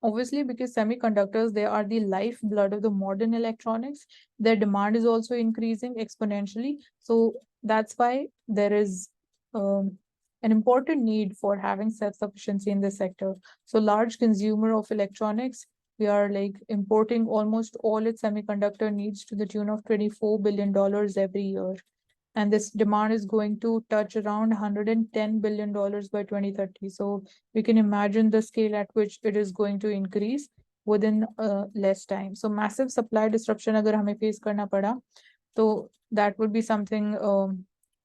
Obviously, because semiconductors, they are the lifeblood of the modern electronics. Their demand is also increasing exponentially. So that's why there is an important need for having self-sufficiency in this sector. So large consumer of electronics, we are like importing almost all its semiconductor needs to the tune of $24 billion every year, and this demand is going to touch around $110 billion by 2030. So we can imagine the scale at which it is going to increase within less time. So massive supply disruption agar hame face karna pada, so that would be something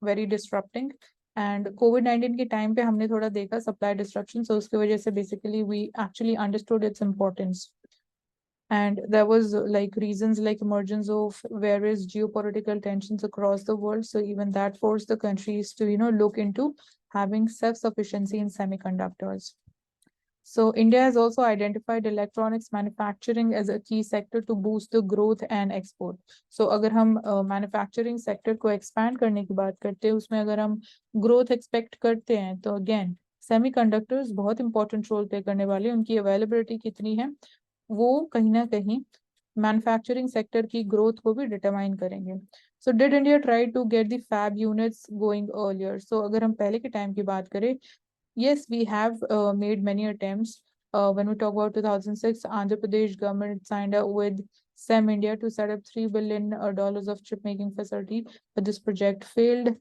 very disrupting. And COVID-19 के time पे हमने थोड़ा देखा supply disruption, so उसकी वजह से basically we actually understood its importance. And there was like reasons like emergence of various geopolitical tensions across the world, so even that forced the countries to look into having self-sufficiency in semiconductors. So India has also identified electronics manufacturing as a key sector to boost the growth and export. So अगर हम manufacturing sector को expand करने की बात करते हैं, उसमें अगर हम growth expect करते हैं, तो again semiconductors बहुत important role play करने वाले, उनकी availability कितनी है वो कहीं ना कहीं मैन्युफैक्चरिंग सेक्टर की ग्रोथ को भी डिटरमाइन करेंगे. So did India try to get the fab units going earlier? So अगर हम पहले के टाइम की बात करें, yes, we have made many attempts. When we talk about 2006, Andhra Pradesh government signed up with SEM India to set up $3 billion of chip making facility, but this project failed.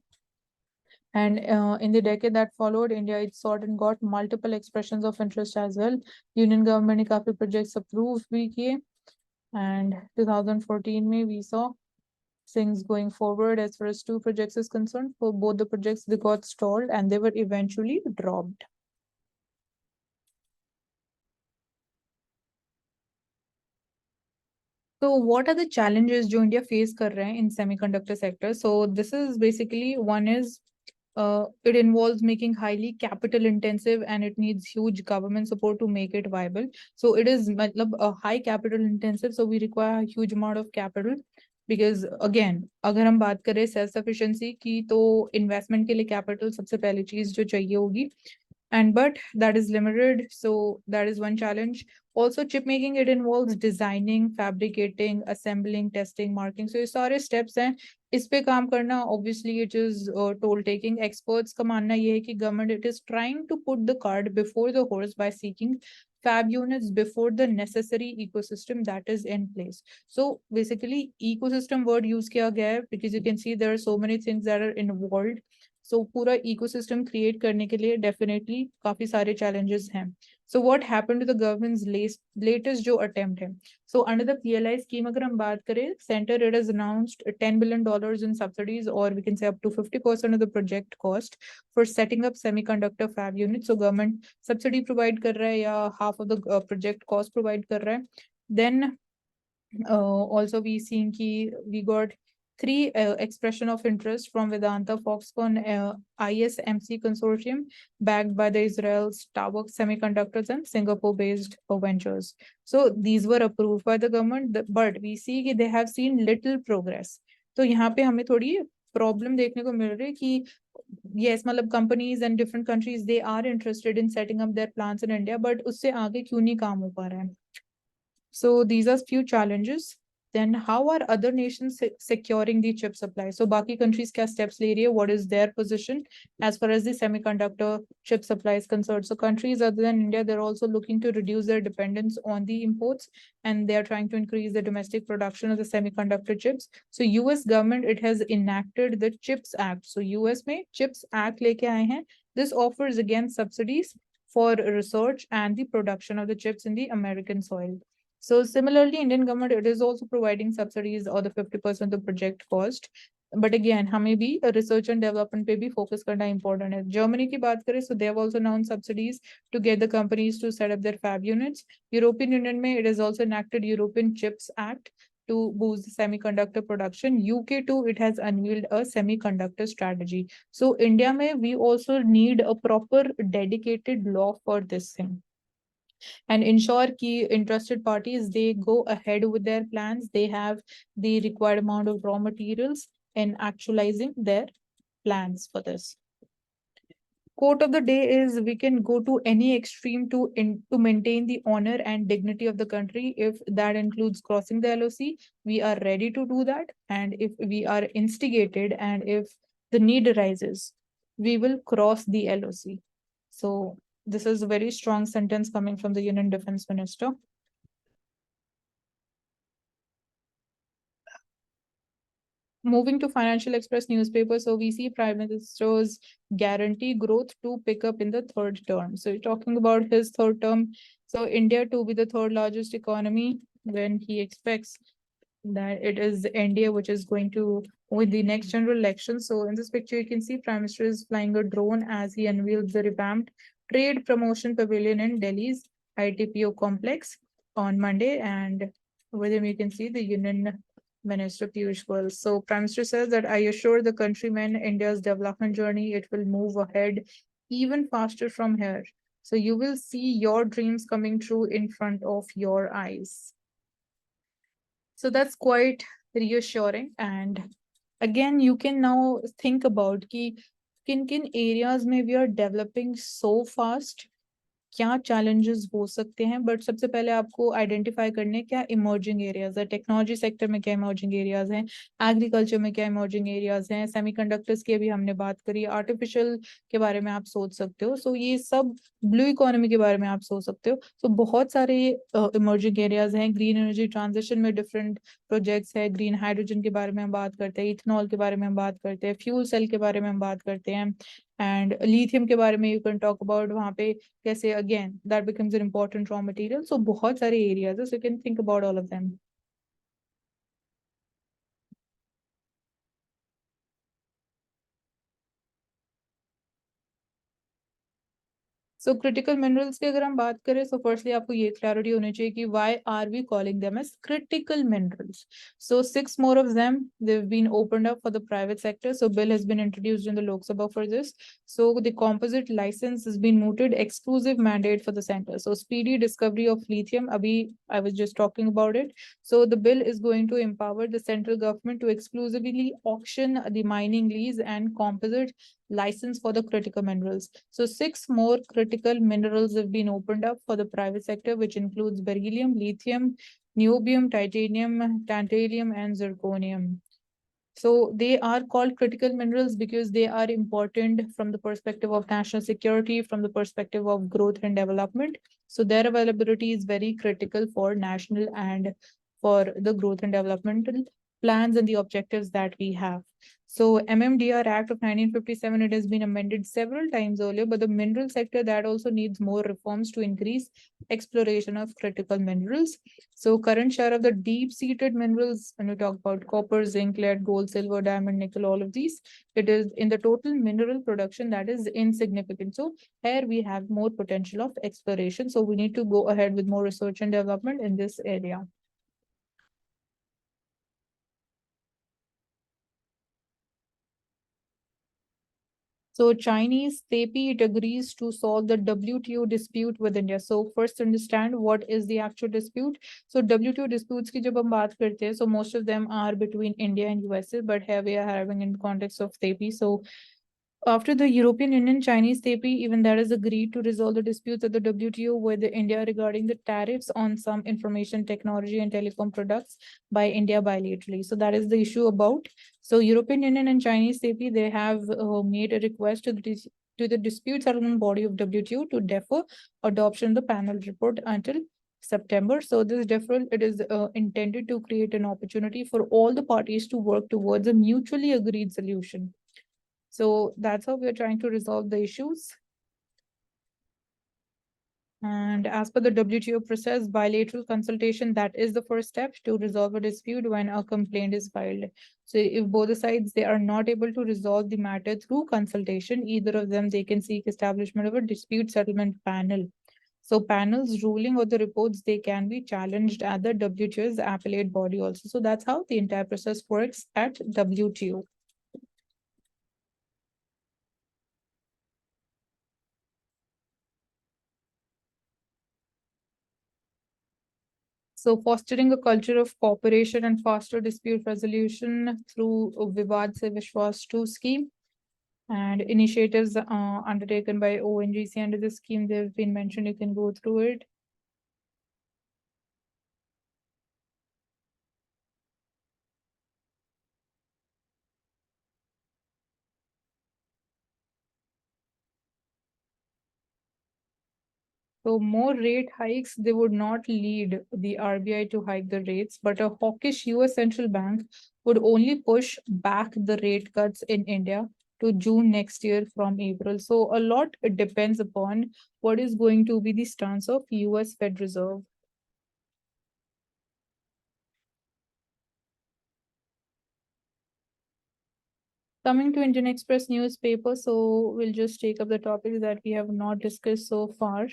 And in the decade that followed, India it sought and got multiple expressions of interest as well. Union government ने काफी projects approved भी किए, and 2014 में we saw things going forward as far as two projects is concerned. For both the projects, they got stalled and they were eventually dropped. So what are the challenges जो India face कर रहे हैं in semiconductor sector? So this is basically one is it involves making highly capital intensive and it needs huge government support to make it viable. So it is मतलब a high capital intensive, so we require a huge amount of capital because again अगर हम बात करें self sufficiency की तो investment के लिए capital सबसे पहली चीज जो चाहिए होगी, and but that is limited, so that is one challenge. Also chip making, it involves designing, fabricating, assembling, testing, marking, so ये सारे steps हैं. इस पे काम करना obviously it is toll taking. Experts का मानना ये है कि government it is trying to put the cart before the horse by seeking fab units before the necessary ecosystem that is in place. So basically ecosystem word use किया गया है because you can see there are so many things that are involved. So पूरा ecosystem create करने के लिए definitely काफी सारे challenges हैं. So what happened to the government's latest जो attempt है? So under the PLI scheme अगर हम बात करें, center it has announced $10 billion in subsidies, or we can say up to 50% of the project cost for setting up semiconductor fab units. So government subsidy provide कर रहा है या half of the project cost provide कर रहा है. Then also we seeing ki we got three expression of interest from Vedanta, Foxconn, ISMC consortium backed by the Israel's Tower Semiconductors and Singapore-based ventures. So these were approved by the government, but we see कि they have seen little progress. तो यहाँ पे हमें थोड़ी problem देखने को मिल रही है कि yes, मतलब companies and different countries they are interested in setting up their plants in India, but उससे आगे क्यों नहीं काम हो पा रहा है? So these are few challenges. Then how are other nations securing the chip supply? So बाकी countries क्या steps ले रही है? What is their position as far as the semiconductor chip supply is concerned? So countries other than India, they're also looking to reduce their dependence on the imports, and they are trying to increase the domestic production of the semiconductor chips. So US government, it has enacted the CHIPS Act. So US में CHIPS Act लेके आए हैं. This offers again subsidies for research and the production of the chips in the American soil. So similarly, Indian government, it is also providing subsidies or the 50% of the project cost. But again, हमें भी research and development पे भी focus करना important है. Germany की बात करें, so they have also announced subsidies to get the companies to set up their fab units. European Union में it is also enacted European Chips Act to boost semiconductor production. UK too, it has unveiled a semiconductor strategy. So India में we also need a proper dedicated law for this thing and ensure key interested parties they go ahead with their plans, they have the required amount of raw materials in actualizing their plans for this. Quote of the day is we can go to any extreme to maintain the honor and dignity of the country. If that includes crossing the LOC, we are ready to do that. And if we are instigated and if the need arises, we will cross the LOC. So this is a very strong sentence coming from the Union Defense Minister. Moving to Financial Express newspaper, so we see Prime Minister's guarantee growth to pick up in the third term. So you're talking about his third term. So India to be the third largest economy when he expects that it is India which is going to win the next general election. So in this picture, you can see Prime Minister is flying a drone as he unveils the revamped Trade Promotion Pavilion in Delhi's ITPO complex on Monday. And with him, you can see the Union Minister Piyush Goyal. So Prime Minister says that I assure the countrymen India's development journey, it will move ahead even faster from here. So you will see your dreams coming true in front of your eyes. So that's quite reassuring. And again, you can now think about ki kin areas में we are developing so fast, क्या challenges हो सकते हैं, but सबसे पहले आपको identify करने क्या emerging areas है. Technology sector में क्या emerging areas हैं, agriculture में क्या emerging areas हैं, semiconductors की अभी हमने बात करी, artificial के बारे में आप सोच सकते हो. So ये सब blue economy के बारे में आप सोच सकते हो. So बहुत सारे emerging areas हैं. Green energy transition में different projects है. Green hydrogen के बारे में हम बात करते हैं, ethanol के बारे में हम बात करते हैं, fuel cell के बारे में हम बात करते हैं, and lithium के बारे में you can talk about वहाँ पे कैसे again that becomes an important raw material. So बहुत सारे areas है, so you can think about all of them. So critical minerals की अगर हम बात करें, so firstly आपको ये clarity होनी चाहिए कि why are we calling them as critical minerals? So 6 more of them, they've been opened up for the private sector. So bill has been introduced in the Lok Sabha for this. So the composite license has been mooted, exclusive mandate for the center. So speedy discovery of lithium, abhi I was just talking about it. So the bill is going to empower the central government to exclusively auction the mining lease and composite license for the critical minerals. So 6 more critical minerals have been opened up for the private sector, which includes beryllium, lithium, niobium, titanium, tantalum, and zirconium. So they are called critical minerals because they are important from the perspective of national security, from the perspective of growth and development. So their availability is very critical for national and for the growth and developmental plans and the objectives that we have. So MMDR Act of 1957, it has been amended several times earlier, but the mineral sector that also needs more reforms to increase exploration of critical minerals. So current share of the deep-seated minerals, when we talk about copper, zinc, lead, gold, silver, diamond, nickel, all of these, it is in the total mineral production that is insignificant. So here we have more potential of exploration. So we need to go ahead with more research and development in this area. So Chinese TEPI, it agrees to solve the WTO dispute with India. So first understand what is the actual dispute. So WTO disputes की जब हम बात करते हैं, so most of them are between India and USA, but here we are having in context of TEPI. So after the European Union, Chinese TEPI, even that has agreed to resolve the disputes at the WTO with India regarding the tariffs on some information technology and telecom products by India bilaterally. So that is the issue about. So European Union and Chinese TEPI, they have made a request to the dispute settlement body of WTO to defer adoption of the panel report until September. So this deferral, it is intended to create an opportunity for all the parties to work towards a mutually agreed solution. So that's how we're trying to resolve the issues. And as per the WTO process, bilateral consultation, that is the first step to resolve a dispute when a complaint is filed. So if both the sides, they are not able to resolve the matter through consultation, either of them, they can seek establishment of a dispute settlement panel. So panels ruling or the reports, they can be challenged at the WTO's appellate body also. So that's how the entire process works at WTO. So fostering a culture of cooperation and faster dispute resolution through Vivad Se Vishwas 2 scheme and initiatives undertaken by ONGC under this scheme, they've been mentioned, you can go through it. So more rate hikes, they would not lead the RBI to hike the rates, but a hawkish US central bank would only push back the rate cuts in India to June next year from April. So a lot depends upon what is going to be the stance of US Fed Reserve. Coming to Indian Express newspaper, so we'll just take up the topics that we have not discussed so far.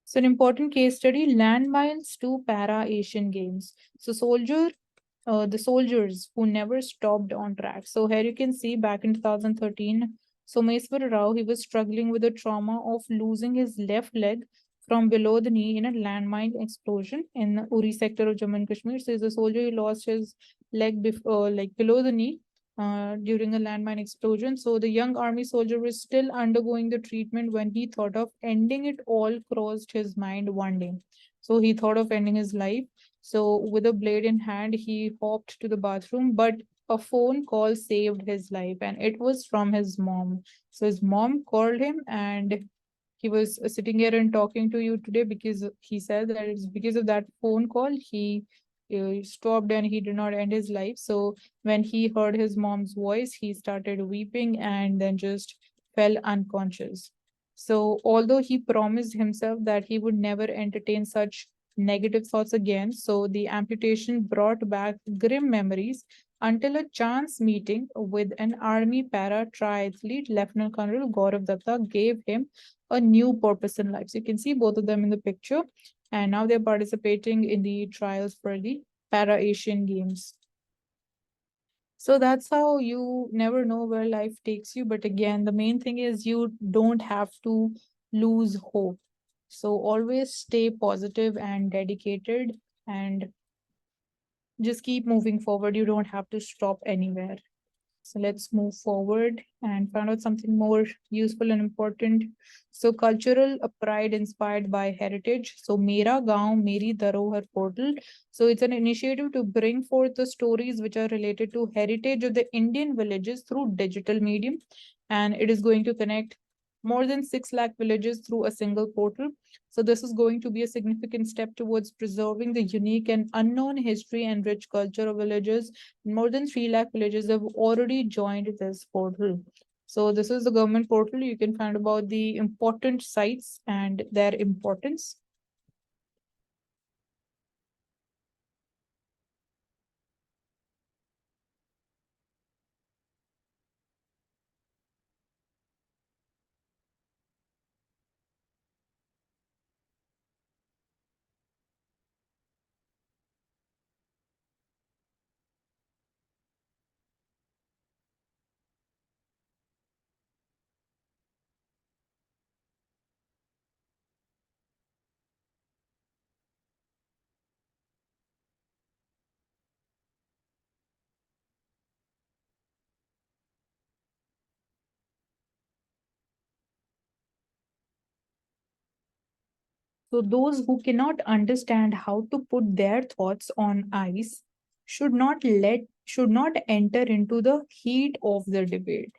So an important case study, landmines to para-Asian Games. So the soldiers who never stopped on track. So here you can see back in 2013, Someswar Rao, he was struggling with the trauma of losing his left leg from below the knee in a landmine explosion in Uri sector of Jammu and Kashmir. So he's a soldier, he lost his leg like below the knee during a landmine explosion. So the young army soldier was still undergoing the treatment when he thought of ending it all crossed his mind one day. So he thought of ending his life. So with a blade in hand, he hopped to the bathroom, but a phone call saved his life and it was from his mom. So his mom called him and he was sitting here and talking to you today because he said that it's because of that phone call he stopped and he did not end his life. So when he heard his mom's voice, he started weeping and then just fell unconscious. So although he promised himself that he would never entertain such negative thoughts again, so the amputation brought back grim memories until a chance meeting with an army para triathlete, Lieutenant Colonel Gaurav Datta, gave him a new purpose in life. So you can see both of them in the picture, and now they're participating in the trials for the Para Asian Games. So that's how you never know where life takes you. But again, the main thing is you don't have to lose hope. So always stay positive and dedicated and just keep moving forward. You don't have to stop anywhere. So let's move forward and find out something more useful and important. So cultural pride inspired by heritage. So Mera Gaon Meri Dharohar portal. So it's an initiative to bring forth the stories which are related to heritage of the Indian villages through digital medium. And it is going to connect more than 6 lakh villages through a single portal. So this is going to be a significant step towards preserving the unique and unknown history and rich culture of villages. More than 3 lakh villages have already joined this portal. So this is the government portal. You can find about the important sites and their importance. So those who cannot understand how to put their thoughts on ice should not enter into the heat of the debate.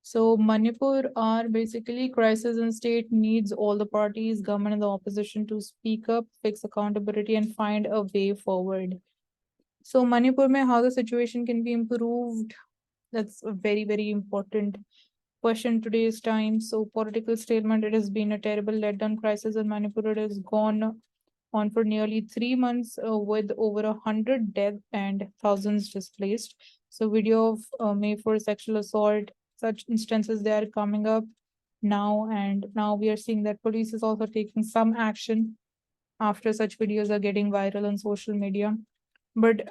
So Manipur are basically crisis and state needs all the parties, government and the opposition to speak up, fix accountability, and find a way forward. So Manipur mein how the situation can be improved. That's a very, very important question today's time. So political statement, it has been a terrible letdown crisis in Manipur. It has gone on for nearly 3 months with over 100 deaths and thousands displaced. So video of May for sexual assault, such instances they are coming up now, and now we are seeing that police is also taking some action after such videos are getting viral on social media. But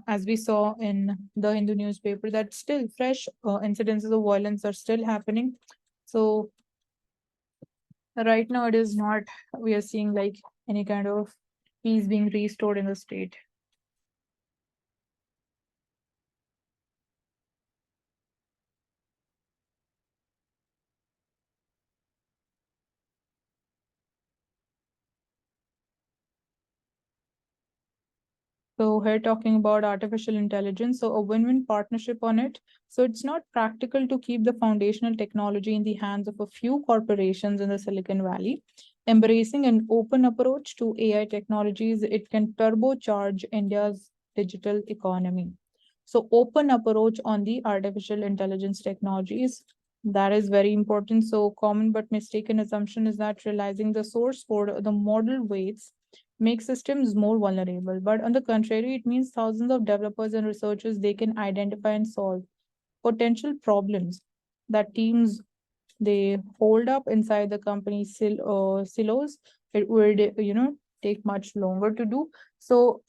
as we saw in the Hindu newspaper, that still fresh incidences of violence are still happening. So right now, it is not, we are seeing like any kind of peace being restored in the state. So here talking about artificial intelligence, so a win-win partnership on it. So it's not practical to keep the foundational technology in the hands of a few corporations in the Silicon Valley. Embracing an open approach to AI technologies, it can turbocharge India's digital economy. So open approach on the artificial intelligence technologies, that is very important. So common but mistaken assumption is that realizing the source code, the model weights make systems more vulnerable. But on the contrary, it means thousands of developers and researchers they can identify and solve potential problems that teams they hold up inside the company silos. It would take much longer to do. So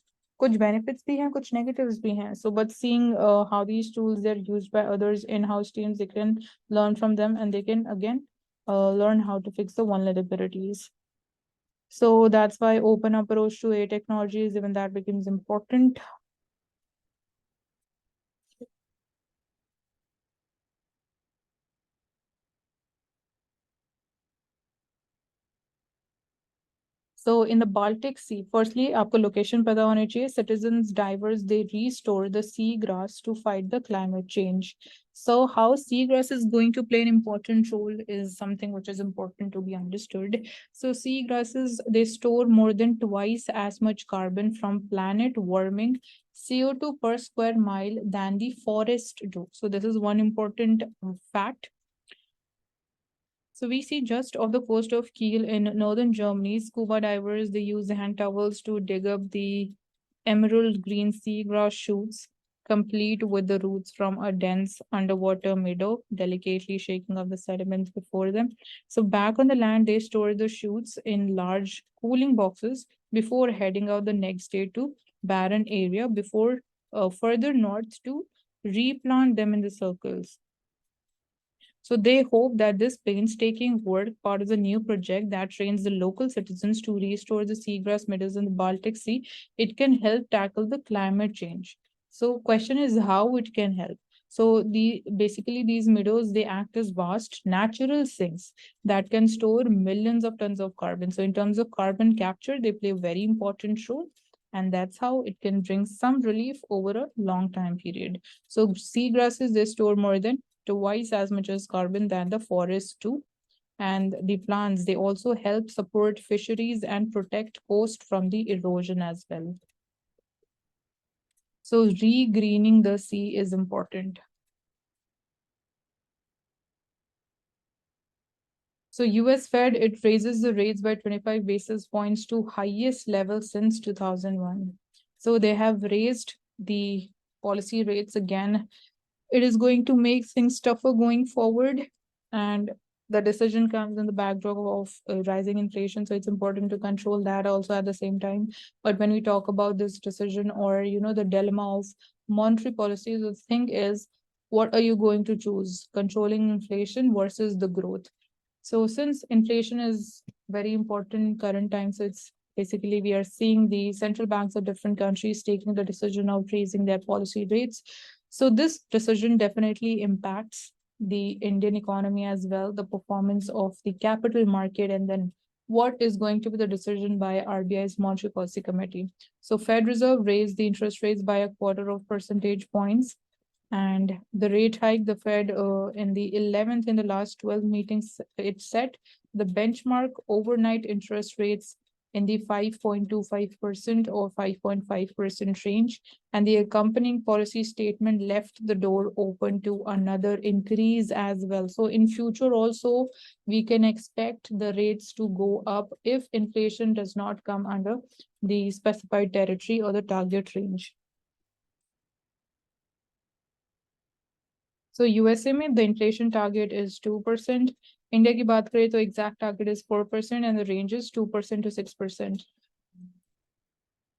कुछ benefits भी हैं कुछ negatives भी हैं. So but seeing how these tools they're used by others in-house teams, they can learn from them and they can again learn how to fix the vulnerabilities. So that's why open approach to AI technologies, even that becomes important. So in the Baltic Sea, firstly, आपको location पता होनी चाहिए. Citizens divers they restore the seagrass to fight the climate change. So how seagrass is going to play an important role is something which is important to be understood. So seagrasses they store more than twice as much carbon from planet warming CO2 per square mile than the forest do. So this is one important fact. So we see just off the coast of Kiel in northern Germany, scuba divers, they use hand towels to dig up the emerald green seagrass shoots. complete with the roots from a dense underwater meadow, delicately shaking off the sediments before them. So back on the land, they store the shoots in large cooling boxes before heading out the next day to barren area before further north to replant them in the circles. So they hope that this painstaking work, part of the new project that trains the local citizens to restore the seagrass meadows in the Baltic Sea, it can help tackle the climate change. So question is how it can help. So basically these meadows, they act as vast natural sinks that can store millions of tons of carbon. So in terms of carbon capture, they play a very important role. And that's how it can bring some relief over a long time period. So seagrasses, they store more than twice as much as carbon than the forests do. And the plants, they also help support fisheries and protect coast from the erosion as well. So re-greening the sea is important. So US Fed, it raises the rates by 25 basis points to highest level since 2001. So they have raised the policy rates again. It is going to make things tougher going forward. And the decision comes in the backdrop of rising inflation. So it's important to control that also at the same time. But when we talk about this decision or, the dilemma of monetary policy, the thing is, what are you going to choose? Controlling inflation versus the growth. So since inflation is very important in current times, so it's basically we are seeing the central banks of different countries taking the decision of raising their policy rates. So this decision definitely impacts the Indian economy as well, the performance of the capital market, and then what is going to be the decision by RBI's Monetary Policy Committee. So Fed Reserve raised the interest rates by a quarter of percentage points, and the rate hike, the Fed in the 11th in the last 12 meetings, it set the benchmark overnight interest rates in the 5.25% or 5.5% range. And the accompanying policy statement left the door open to another increase as well. So in future also, we can expect the rates to go up if inflation does not come under the specified territory or the target range. So USA में the inflation target is 2%. India की बात करें तो exact target is 4% and the range is 2% to 6%.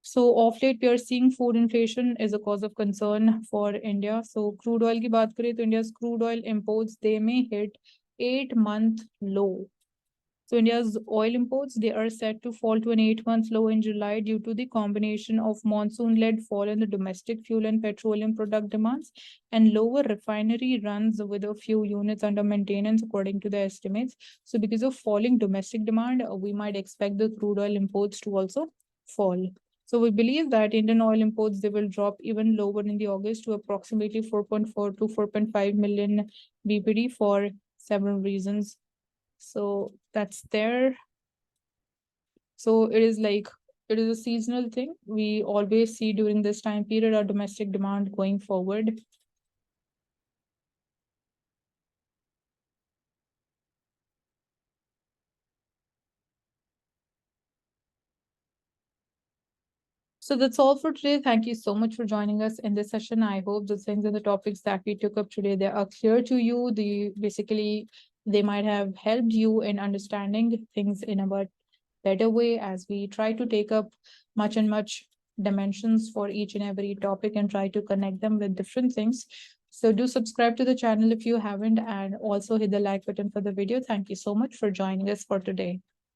So of late, we are seeing food inflation is a cause of concern for India. So crude oil की बात करें तो India's crude oil imports, they may hit 8-month low. So India's oil imports, they are set to fall to an 8-month low in July due to the combination of monsoon-led fall in the domestic fuel and petroleum product demands and lower refinery runs with a few units under maintenance, according to the estimates. So because of falling domestic demand, we might expect the crude oil imports to also fall. So we believe that Indian oil imports, they will drop even lower in the August to approximately 4.4 to 4.5 million BPD for several reasons. So that's there. So it is a seasonal thing. We always see during this time period our domestic demand going forward. So that's all for today. Thank you so much for joining us in this session. I hope the things and the topics that we took up today, they are clear to you. They might have helped you in understanding things in a better way as we try to take up much dimensions for each and every topic and try to connect them with different things. So do subscribe to the channel if you haven't, and also hit the like button for the video. Thank you so much for joining us for today.